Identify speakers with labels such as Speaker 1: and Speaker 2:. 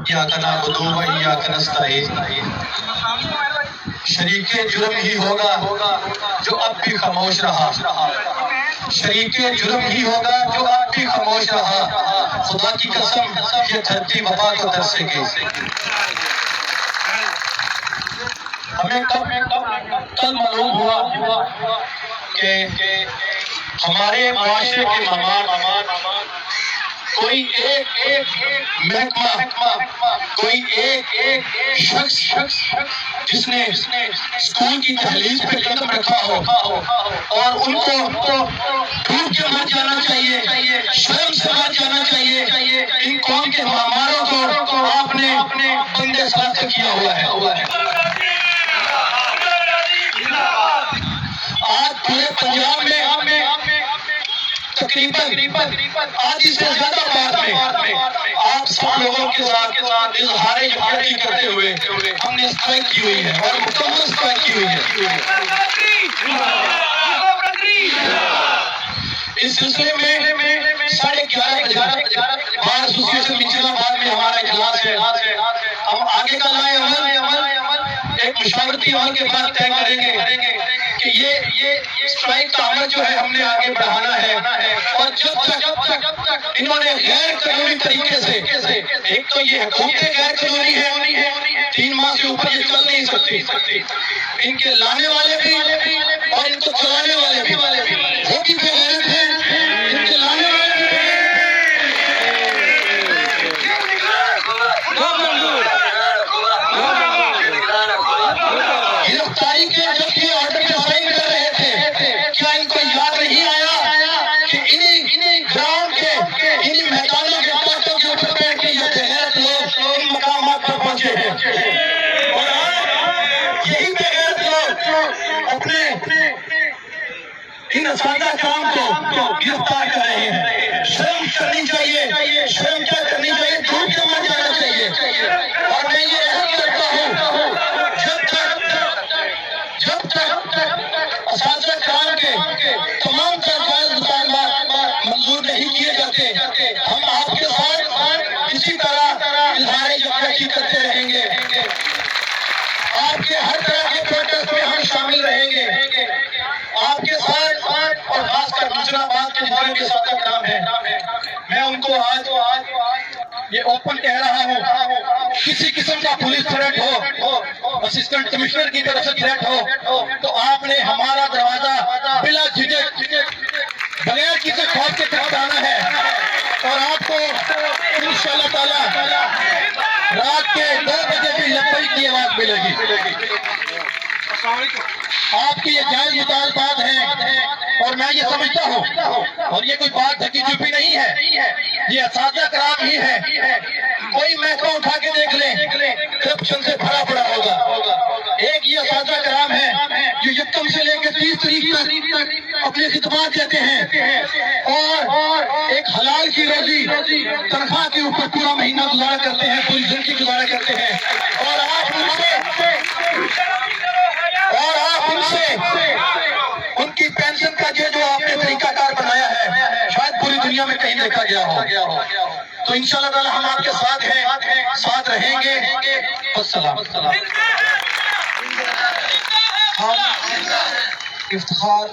Speaker 1: इय्याका नअबुदु व इय्याका नस्तईन। शरीक जुर्म ही होगा जो अब भी खामोश रहा, शरीक जुर्म ही होगा जो अब भी खामोश रहा। खुदा की कसम ये धरती वफा को तरसेगी। हमें कल मालूम हुआ कि हमारे माशरे के मेहमान कोई एक महकमा, कोई एक शख्स जिसने स्कूल की दहलीज पे कदम रखा हो और उनको डूब के मर जाना चाहिए, शर्म से मर जाना चाहिए। इन कौम के मेहमानों को आपने बंदे साथ किया हुआ है। आज पूरे पंजाब में तकरीबन आधी से ज्यादा बात में आप सब लोगों के साथ इजहार यकीन करते हुए हमने स्ट्राइक की हुई है और मुकम्मल स्ट्राइक की हुई है। इस सिलसिले में 11:30 बार एसोसिएशन मिंचलाबाद में हमारा इजलास है। हम आगे का लाए अमल एक मशावरती अमल के बाद तय करेंगे कि ये स्ट्राइक का अमल जो है हमने आगे बढ़ाना है। और जब तक इन्होंने गैर कानूनी तरीके से, एक तो ये हुकूमतें गैर कानूनी है, 3 माह से ऊपर ये चल नहीं सकती, इनके लाने वाले भी और इनको चलाने वाले भी वो भी बेगैरत हैं, इनके लाने वाले भी। गिरफ्तारी के जब ये ऑर्डर पे साइन कर रहे थे, क्या इनको याद नहीं आया कि इन्हीं ग्राउंड के, इन्हीं मैदानों के बातों के ऊपर बैठ के ये बेगैरत लोग इन मकामात पर पहुंचे हैं। और आज यही बेगैरत लोग अपने इन असादा काम को गिरफ्तार कर रहे हैं। शर्म करनी चाहिए, शर्म क्या करनी चाहिए, झूठ के मर जाना चाहिए। और मैं ये अहद करता हूँ जब तक असादा काम के तमाम जायज मुतालबात मंजूर नहीं किए जाते, हम आपके साथ इसी तरह इजहार यकीन करते रहेंगे। आपके हर तरह के प्रोटेस्ट में हम शामिल रहेंगे आपके साथ। और खासकर मिंचलाबाद के जितने भी सादा कराम हैं, मैं उनको आज ये ओपन कह रहा हूँ, किसी किस्म का पुलिस थ्रेट हो, असिस्टेंट कमिश्नर की तरफ से थ्रेट हो, तो आपने हमारा दरवाजा बिला झिझक बगैर किसी खौफ के खटखटाना है। और आपको इंशाअल्लाह ताला रात के 2 बजे भी लब्बैक की आवाज मिलेगी। आपकी ये जायज मुतालबात हैं और मैं ये समझता हूँ, और ये कोई बात ढकी छुपी नहीं है, ये असादा कराम ही है। कोई महकमा उठा के देख ले, करप्शन से भरा पड़ा होगा। एक ये असादा कराम है जो यकम से लेकर 30 तारीख तक अपनी खिदमत देते हैं और एक हलाल की रोजी तनख्वाह के ऊपर पूरा महीना गुजारा करते हैं, पूरी जिंदगी गुजारा करते हैं। और आप उनसे उनकी पेंशन का जो आपने तरीकाकार बनाया है, शायद पूरी दुनिया में कहीं देखा गया हो। तो इंशाअल्लाह ताला हम आपके साथ हैं, साथ रहेंगे। अस्सलाम। हम इफ्तिखार